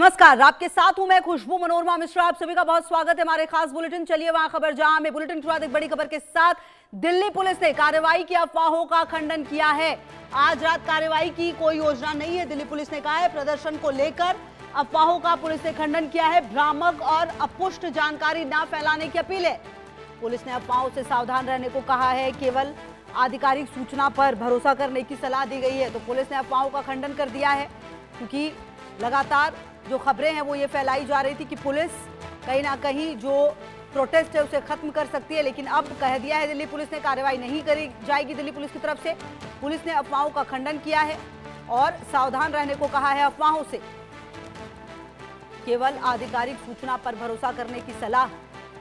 नमस्कार, आपके साथ हूं मैं खुशबू मनोरमा मिश्रा। आप सभी का बहुत स्वागत है हमारे खास बुलेटिन चलिए वहां खबर जहां में बुलेटिन के बाद एक बड़ी खबर के साथ दिल्ली पुलिस ने कार्रवाई की अफवाहों का खंडन किया है। आज रात कार्रवाई की कोई योजना नहीं है, दिल्ली पुलिस ने कहा है। प्रदर्शन को लेकर अफवाहों का पुलिस ने खंडन किया है। भ्रामक और अपुष्ट जानकारी न फैलाने की अपील है। पुलिस ने अफवाहों से सावधान रहने को कहा है। केवल आधिकारिक सूचना पर भरोसा करने की सलाह दी गई है। तो पुलिस ने अफवाहों का खंडन कर दिया है, क्योंकि लगातार जो खबरें हैं वो ये फैलाई जा रही थी कि पुलिस कहीं ना कहीं जो प्रोटेस्ट है उसे खत्म कर सकती है, लेकिन अब कह दिया है दिल्ली पुलिस ने कार्रवाई नहीं करी जाएगी। दिल्ली पुलिस की तरफ से पुलिस ने अफवाहों का खंडन किया है और सावधान रहने को कहा है अफवाहों से। केवल आधिकारिक सूचना पर भरोसा करने की सलाह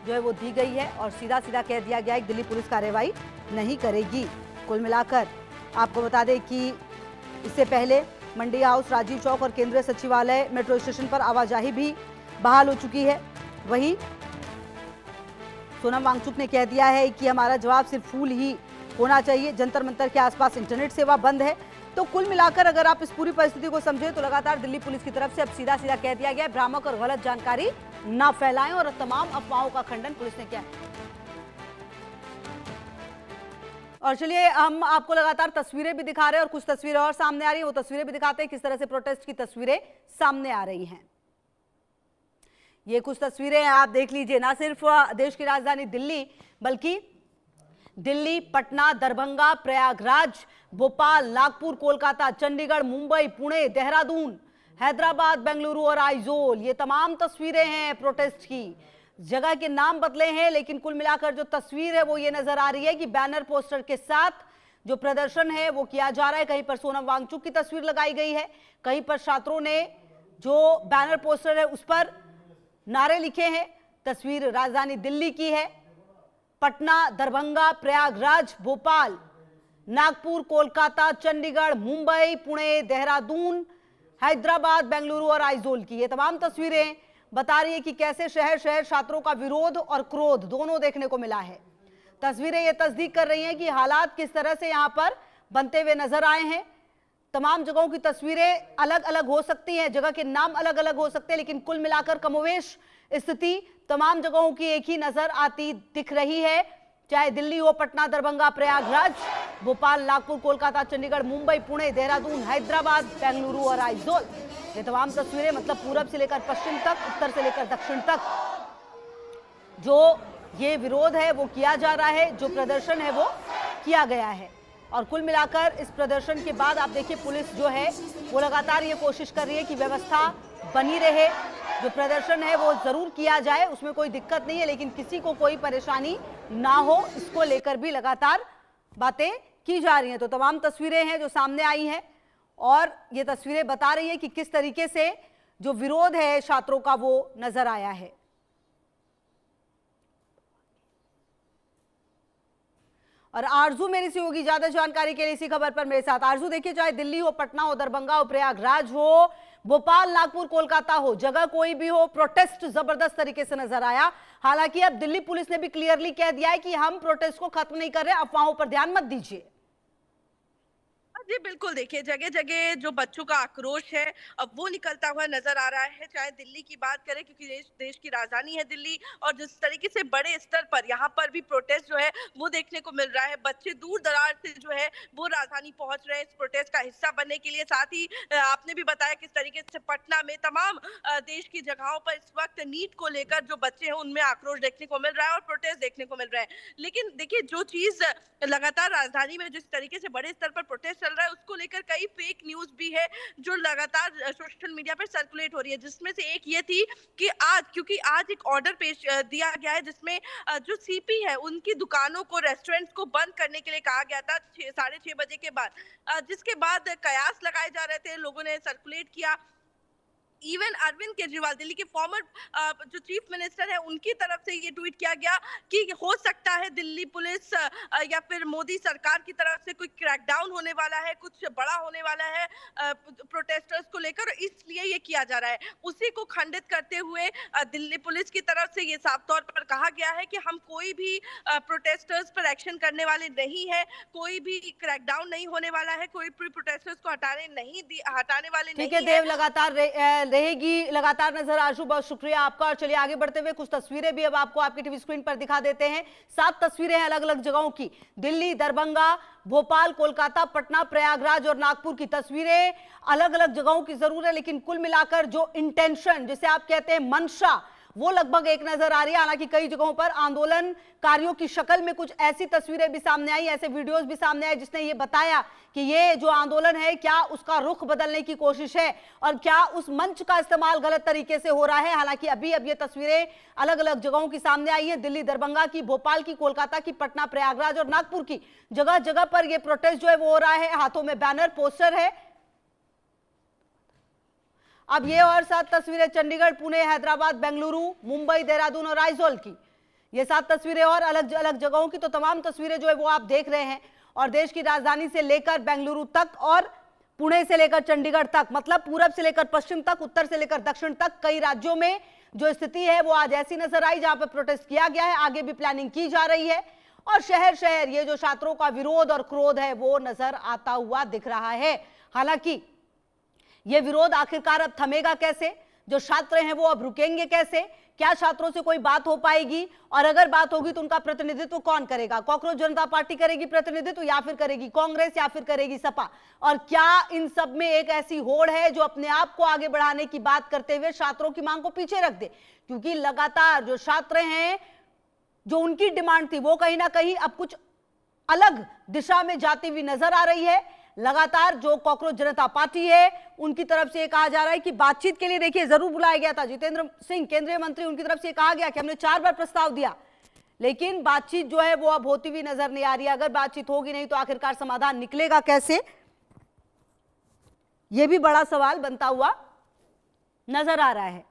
जो है वो दी गई है और सीधा सीधा कह दिया गया है कि दिल्ली पुलिस कार्रवाई नहीं करेगी। कुल मिलाकर आपको बता दें कि इससे पहले मंडी हाउस, राजीव चौक और केंद्रीय सचिवालय मेट्रो स्टेशन पर आवाजाही भी बहाल हो चुकी है। वहीं सोनम वांगचुक ने कह दिया है कि हमारा जवाब सिर्फ फूल ही होना चाहिए। जंतर मंतर के आसपास इंटरनेट सेवा बंद है। तो कुल मिलाकर अगर आप इस पूरी परिस्थिति को समझें तो लगातार दिल्ली पुलिस की तरफ से अब सीधा सीधा कह दिया गया है, भ्रामक और गलत जानकारी न फैलाएं, और तमाम अफवाहों का खंडन पुलिस ने किया है। और चलिए हम आपको लगातार तस्वीरें भी दिखा रहे हैं और कुछ तस्वीरें और सामने आ रही हैं, वो तस्वीरें भी दिखाते हैं किस तरह से प्रोटेस्ट की तस्वीरें सामने आ रही हैं। ये कुछ तस्वीरें हैं, आप देख लीजिए। ना सिर्फ देश की राजधानी दिल्ली, बल्कि दिल्ली, पटना, दरभंगा, प्रयागराज, भोपाल, नागपुर, कोलकाता, चंडीगढ़, मुंबई, पुणे, देहरादून, हैदराबाद, बेंगलुरु और आइजोल, ये तमाम तस्वीरें हैं प्रोटेस्ट की। जगह के नाम बदले हैं, लेकिन कुल मिलाकर जो तस्वीर है वो ये नजर आ रही है कि बैनर पोस्टर के साथ जो प्रदर्शन है वो किया जा रहा है। कहीं पर सोनम वांगचुक की तस्वीर लगाई गई है, कहीं पर छात्रों ने जो बैनर पोस्टर है उस पर नारे लिखे हैं। तस्वीर राजधानी दिल्ली की है। पटना, दरभंगा, प्रयागराज, भोपाल, नागपुर, कोलकाता, चंडीगढ़, मुंबई, पुणे, देहरादून, हैदराबाद, बेंगलुरु और आइजोल की ये तमाम तस्वीरें बता रही है कि कैसे शहर शहर छात्रों का विरोध और क्रोध दोनों देखने को मिला है। तस्वीरें ये तस्दीक कर रही हैं कि हालात किस तरह से यहां पर बनते हुए नजर आए हैं। तमाम जगहों की तस्वीरें अलग अलग हो सकती हैं, जगह के नाम अलग अलग हो सकते हैं, लेकिन कुल मिलाकर कमोवेश स्थिति तमाम जगहों की एक ही नजर आती दिख रही है। चाहे दिल्ली हो, पटना, दरभंगा, प्रयागराज, भोपाल, नागपुर, कोलकाता, चंडीगढ़, मुंबई, पुणे, देहरादून, हैदराबाद, बेंगलुरु और आइजोल, ये तमाम तस्वीरें मतलब पूरब से लेकर पश्चिम तक, उत्तर से लेकर दक्षिण तक जो ये विरोध है वो किया जा रहा है, जो प्रदर्शन है वो किया गया है। और कुल मिलाकर इस प्रदर्शन के बाद आप देखिए पुलिस जो है वो लगातार ये कोशिश कर रही है कि व्यवस्था बनी रहे। जो प्रदर्शन है वो जरूर किया जाए, उसमें कोई दिक्कत नहीं है, लेकिन किसी को कोई परेशानी ना हो इसको लेकर भी लगातार बातें की जा रही हैं। तो तमाम तस्वीरें हैं जो सामने आई हैं और ये तस्वीरें बता रही है कि किस तरीके से जो विरोध है छात्रों का वो नजर आया है। और आरजू मेरी से होगी ज्यादा जानकारी के लिए इसी खबर पर मेरे साथ। आरजू देखिए, चाहे दिल्ली हो, पटना हो, दरभंगा हो, प्रयागराज हो, भोपाल, नागपुर, कोलकाता हो, जगह कोई भी हो, प्रोटेस्ट जबरदस्त तरीके से नजर आया। हालांकि अब दिल्ली पुलिस ने भी क्लियरली कह दिया है कि हम प्रोटेस्ट को खत्म नहीं कर रहे, अफवाहों पर ध्यान मत दीजिए। जी बिल्कुल, देखिए जगह जगह जो बच्चों का आक्रोश है अब वो निकलता हुआ नजर आ रहा है। चाहे दिल्ली की बात करें, क्योंकि देश की राजधानी है दिल्ली, और जिस तरीके से बड़े स्तर पर यहाँ पर भी प्रोटेस्ट जो है वो देखने को मिल रहा है। बच्चे दूर दराज से जो है वो राजधानी पहुंच रहे हैं इस प्रोटेस्ट का हिस्सा बनने के लिए। साथ ही आपने भी बताया किस तरीके से पटना में तमाम देश की जगहों पर इस वक्त नीट को लेकर जो बच्चे हैं उनमें आक्रोश देखने को मिल रहा है और प्रोटेस्ट देखने को मिल रहा है। लेकिन देखिए, जो चीज लगातार राजधानी में जिस तरीके से बड़े स्तर पर प्रोटेस्ट चल रहा है उसको लेकर कई फेक न्यूज भी है जो लगातार सोशल मीडिया पर सर्कुलेट हो रही है, जिसमें से एक ये थी कि क्योंकि आज एक ऑर्डर पेश दिया गया है जिसमें जो सीपी है उनकी दुकानों को, रेस्टोरेंट्स को बंद करने के लिए कहा गया था 6:30 बजे के बाद, जिसके बाद कयास लगाए जा रहे थे, लोगों ने सर्कुलेट किया। इवन अरविंद केजरीवाल, दिल्ली के फॉर्मर जो चीफ मिनिस्टर है, उनकी तरफ से ये ट्वीट किया गया कि हो सकता है दिल्ली पुलिस या फिर मोदी सरकार की तरफ से कोई क्रैकडाउन होने वाला है, कुछ बड़ा होने वाला है प्रोटेस्टर्स को लेकर, इसलिए ये किया जा रहा है। उसी को खंडित करते हुए दिल्ली पुलिस की तरफ से ये साफ तौर पर कहा गया है कि हम कोई भी प्रोटेस्टर्स पर एक्शन करने वाले नहीं है, कोई भी क्रैकडाउन नहीं होने वाला है, कोई भी प्रोटेस्टर्स को हटाने वाले नहीं ठीक है देव, लगातार रहेगी लगातार नजर। आशु, बहुत शुक्रिया आपका। और चलिए आगे बढ़ते हुए कुछ तस्वीरें भी अब आपको आपकी टीवी स्क्रीन पर दिखा देते हैं। 7 तस्वीरें हैं अलग अलग जगहों की, दिल्ली, दरभंगा, भोपाल, कोलकाता, पटना, प्रयागराज और नागपुर की तस्वीरें अलग अलग जगहों की जरूर है, लेकिन कुल मिलाकर जो इंटेंशन, जिसे आप कहते हैं मंशा, वो लगभग एक नजर आ रही है। हालांकि कई जगहों पर आंदोलनकारियों की शक्ल में कुछ ऐसी तस्वीरें भी सामने आई, ऐसे वीडियोस भी सामने आए जिसने ये बताया कि ये जो आंदोलन है क्या उसका रुख बदलने की कोशिश है और क्या उस मंच का इस्तेमाल गलत तरीके से हो रहा है। हालांकि अभी अब ये तस्वीरें अलग अलग जगहों की सामने आई है, दिल्ली, दरभंगा की, भोपाल की, कोलकाता की, पटना, प्रयागराज और नागपुर की। जगह जगह पर यह प्रोटेस्ट जो है वो हो रहा है, हाथों में बैनर, पोस्टर है। अब ये और 7 तस्वीरें चंडीगढ़, पुणे, हैदराबाद, बेंगलुरु, मुंबई, देहरादून और आइजोल की। ये 7 तस्वीरें और अलग अलग जगहों की। तो तमाम तस्वीरें जो है वो आप देख रहे हैं, और देश की राजधानी से लेकर बेंगलुरु तक और पुणे से लेकर चंडीगढ़ तक, मतलब पूरब से लेकर पश्चिम तक, उत्तर से लेकर दक्षिण तक, कई राज्यों में जो स्थिति है वो आज ऐसी नजर आई जहां पर प्रोटेस्ट किया गया है। आगे भी प्लानिंग की जा रही है और शहर शहर ये जो छात्रों का विरोध और क्रोध है वो नजर आता हुआ दिख रहा है। हालांकि ये विरोध आखिरकार अब थमेगा कैसे, जो छात्र हैं वो अब रुकेंगे कैसे, क्या छात्रों से कोई बात हो पाएगी, और अगर बात होगी तो उनका प्रतिनिधित्व कौन करेगा? कॉकरोच जनता पार्टी करेगी प्रतिनिधित्व, या फिर करेगी कांग्रेस, या फिर करेगी सपा? और क्या इन सब में एक ऐसी होड़ है जो अपने आप को आगे बढ़ाने की बात करते हुए छात्रों की मांग को पीछे रख दे? क्योंकि लगातार जो छात्र हैं, जो उनकी डिमांड थी वो कहीं ना कहीं अब कुछ अलग दिशा में जाती हुई नजर आ रही है। लगातार जो कॉकरोच जनता पार्टी है उनकी तरफ से कहा जा रहा है कि बातचीत के लिए देखिए जरूर बुलाया गया था, जितेंद्र सिंह केंद्रीय मंत्री, उनकी तरफ से कहा गया कि हमने 4 बार प्रस्ताव दिया, लेकिन बातचीत जो है वो अब होती हुई नजर नहीं आ रही है। अगर बातचीत होगी नहीं तो आखिरकार समाधान निकलेगा कैसे, यह भी बड़ा सवाल बनता हुआ नजर आ रहा है।